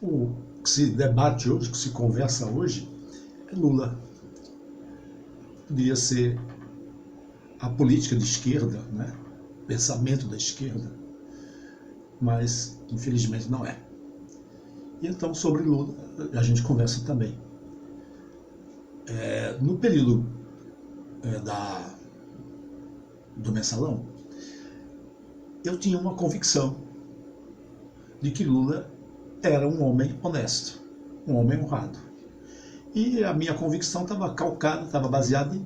O que se debate hoje, o que se conversa hoje, é Lula. Poderia ser a política de esquerda, né? Pensamento da esquerda, mas infelizmente não é. E então sobre Lula a gente conversa também. No período do Mensalão, eu tinha uma convicção de que Lula era um homem honesto, um homem honrado. E a minha convicção estava calcada, estava baseada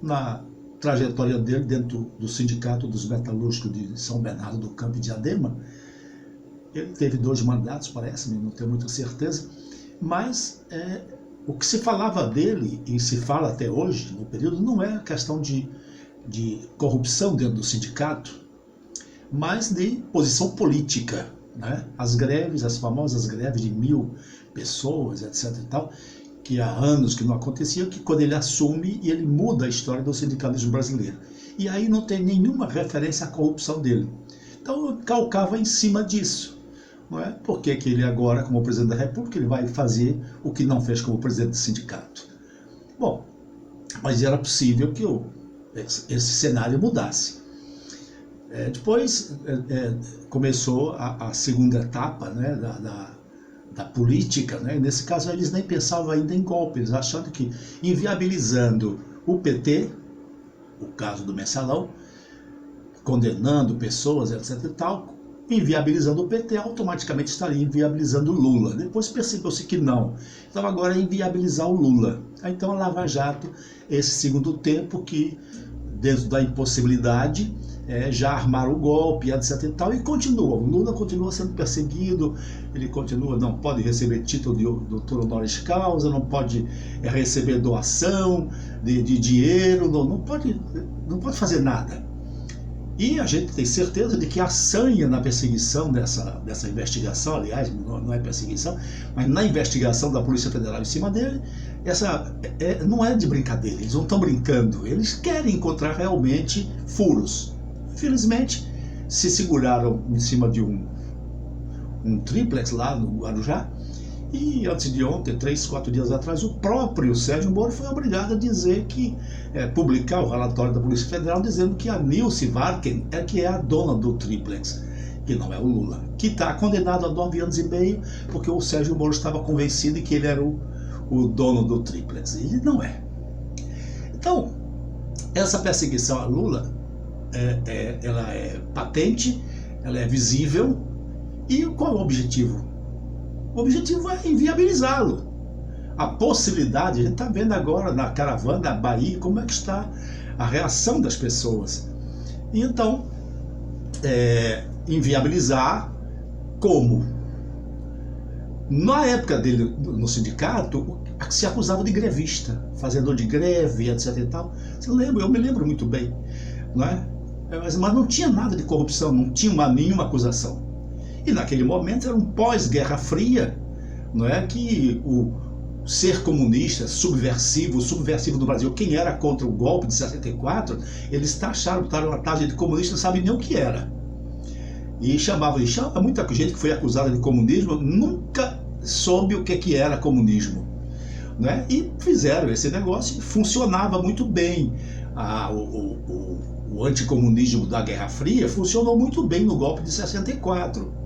na trajetória dele dentro do Sindicato dos Metalúrgicos de São Bernardo do Campo e Diadema. Ele teve 2 mandatos, parece-me, não tenho muita certeza, mas o que se falava dele, e se fala até hoje, no período, não é questão de corrupção dentro do sindicato, mas de posição política, né? As greves, as famosas greves de 1000 pessoas, etc. e tal, que há anos que não acontecia, que quando ele assume, ele muda a história do sindicalismo brasileiro. E aí não tem nenhuma referência à corrupção dele. Então eu calcava em cima disso. Não é? Porque que ele agora, como presidente da República, ele vai fazer o que não fez como presidente do sindicato. Bom, mas era possível que esse cenário mudasse. Depois começou a segunda etapa, né, da política, né? Nesse caso eles nem pensavam ainda em golpes, achando que inviabilizando o PT, o caso do Mensalão, condenando pessoas, etc. e tal, inviabilizando o PT, automaticamente estaria inviabilizando o Lula. Depois percebeu-se que não. Então agora é inviabilizar o Lula. Então a Lava Jato, esse segundo tempo que, dentro da impossibilidade, já armaram o golpe, etc. e tal, e continua. O Lula continua sendo perseguido, ele continua, não pode receber título de doutor honoris causa, não pode receber doação de dinheiro, não pode fazer nada. E a gente tem certeza de que a sanha na perseguição dessa investigação, aliás, não é perseguição, mas na investigação da Polícia Federal em cima dele, não é de brincadeira, eles não estão brincando, eles querem encontrar realmente furos. Infelizmente, se seguraram em cima de um triplex lá no Guarujá, e antes de ontem, 3, 4 dias atrás, o próprio Sérgio Moro foi obrigado a dizer que, publicar o relatório da Polícia Federal dizendo que a Nilce Varken que é a dona do triplex, que não é o Lula, que está condenado a 9 anos e meio, porque o Sérgio Moro estava convencido de que ele era o dono do triplex, e ele não é. Então, essa perseguição a Lula, ela é patente, ela é visível, e qual é o objetivo? O objetivo é inviabilizá-lo. A possibilidade, a gente está vendo agora na caravana da Bahia como é que está a reação das pessoas. E então, inviabilizar como? Na época dele no sindicato, se acusava de grevista, fazedor de greve, etc. e tal. Você lembra? Eu me lembro muito bem, não é? Mas não tinha nada de corrupção, não tinha nenhuma acusação. E naquele momento era um pós-Guerra Fria, não é? Que o ser comunista, subversivo do Brasil, quem era contra o golpe de 64, eles botaram a taxa de comunista, não sabem nem o que era. E muita gente que foi acusada de comunismo nunca soube o que era comunismo, né? E fizeram esse negócio e funcionava muito bem. O anticomunismo da Guerra Fria funcionou muito bem no golpe de 64.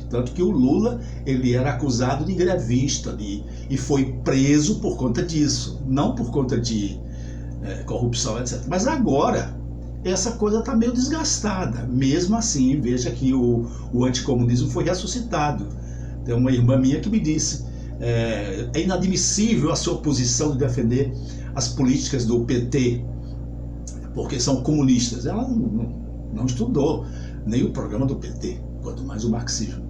Tanto que o Lula, ele era acusado de grevista e foi preso por conta disso, não por conta de corrupção, etc. Mas agora, essa coisa está meio desgastada. Mesmo assim, veja que o anticomunismo foi ressuscitado. Tem uma irmã minha que me disse, é inadmissível a sua posição de defender as políticas do PT, porque são comunistas. Ela não estudou nem o programa do PT, quanto mais o marxismo.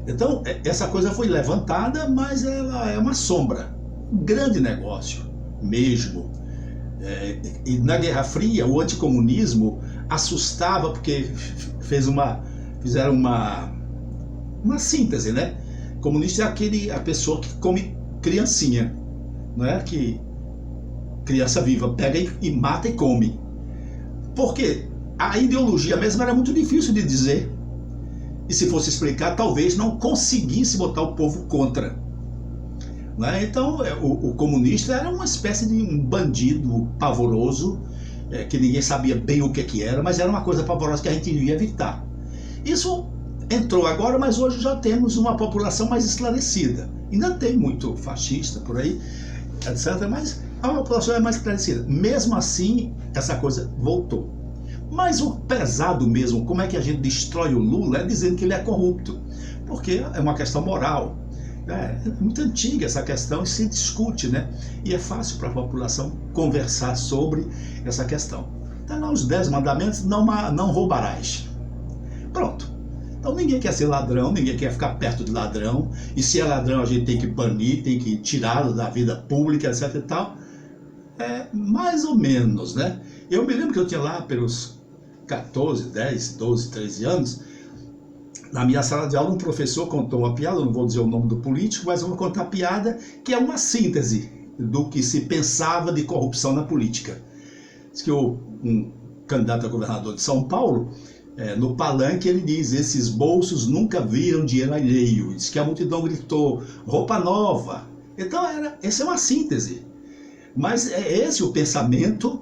Então, essa coisa foi levantada, mas ela é uma sombra. Um grande negócio, mesmo. E na Guerra Fria, o anticomunismo assustava, porque fizeram uma síntese, né? Comunista é a pessoa que come criancinha, não é? Que criança viva, pega e mata e come. Porque a ideologia mesmo era muito difícil de dizer. E se fosse explicar, talvez não conseguisse botar o povo contra. Né? Então, o comunista era uma espécie de um bandido pavoroso, que ninguém sabia bem o que era, mas era uma coisa pavorosa que a gente devia evitar. Isso entrou agora, mas hoje já temos uma população mais esclarecida. Ainda tem muito fascista por aí, etc., mas a população é mais esclarecida. Mesmo assim, essa coisa voltou. Mas o pesado mesmo, como é que a gente destrói o Lula, é dizendo que ele é corrupto. Porque é uma questão moral. É muito antiga essa questão e se discute, né? E é fácil para a população conversar sobre essa questão. Está lá os 10 mandamentos, não roubarás. Pronto. Então ninguém quer ser ladrão, ninguém quer ficar perto de ladrão. E se é ladrão a gente tem que banir, tem que tirá-lo da vida pública, etc e tal. É mais ou menos, né? Eu me lembro que eu tinha lá pelos 14, 10, 12, 13 anos, na minha sala de aula um professor contou uma piada, não vou dizer o nome do político, mas eu vou contar a piada, que é uma síntese do que se pensava de corrupção na política. Diz que um candidato a governador de São Paulo, no palanque ele diz, esses bolsos nunca viram dinheiro alheio. Diz que a multidão gritou, roupa nova. Então essa é uma síntese. Mas é esse o pensamento,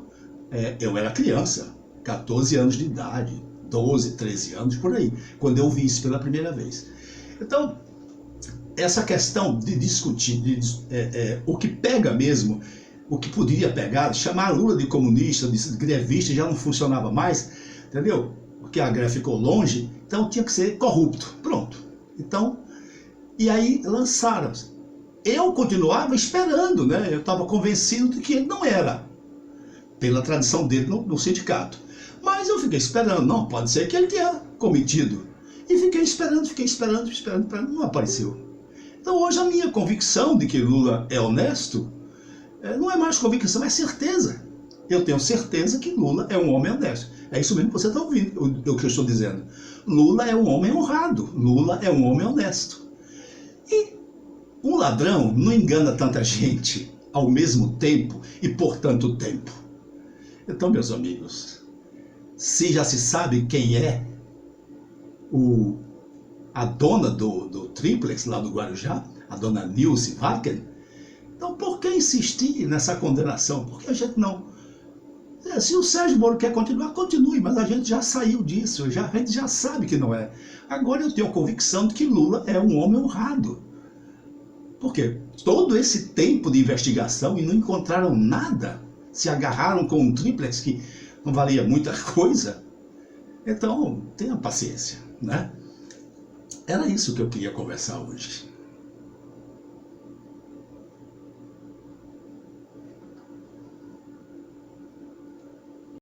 eu era criança, 14 anos de idade, 12, 13 anos, por aí, quando eu vi isso pela primeira vez. Então, essa questão de discutir o que pega mesmo, o que poderia pegar, chamar Lula de comunista, de grevista, já não funcionava mais, entendeu? Porque a greve ficou longe, então tinha que ser corrupto, pronto. Então, e aí lançaram. Eu continuava esperando, né? Eu estava convencido de que ele não era, pela tradição dele no sindicato. Mas eu fiquei esperando, não, pode ser que ele tenha cometido. E fiquei esperando, não apareceu. Então hoje a minha convicção de que Lula é honesto, não é mais convicção, é certeza. Eu tenho certeza que Lula é um homem honesto. É isso mesmo que você está ouvindo, o que eu estou dizendo. Lula é um homem honrado, Lula é um homem honesto. E um ladrão não engana tanta gente ao mesmo tempo e por tanto tempo. Então, meus amigos, se já se sabe quem é a dona do triplex lá do Guarujá, a dona Nilce Wagen, então por que insistir nessa condenação? Porque a gente não... Se o Sérgio Moro quer continuar, continue, mas a gente já saiu disso, a gente já sabe que não é. Agora eu tenho a convicção de que Lula é um homem honrado. Porque todo esse tempo de investigação e não encontraram nada, se agarraram com um triplex que não valia muita coisa, então tenha paciência, né? Era isso que eu queria conversar hoje.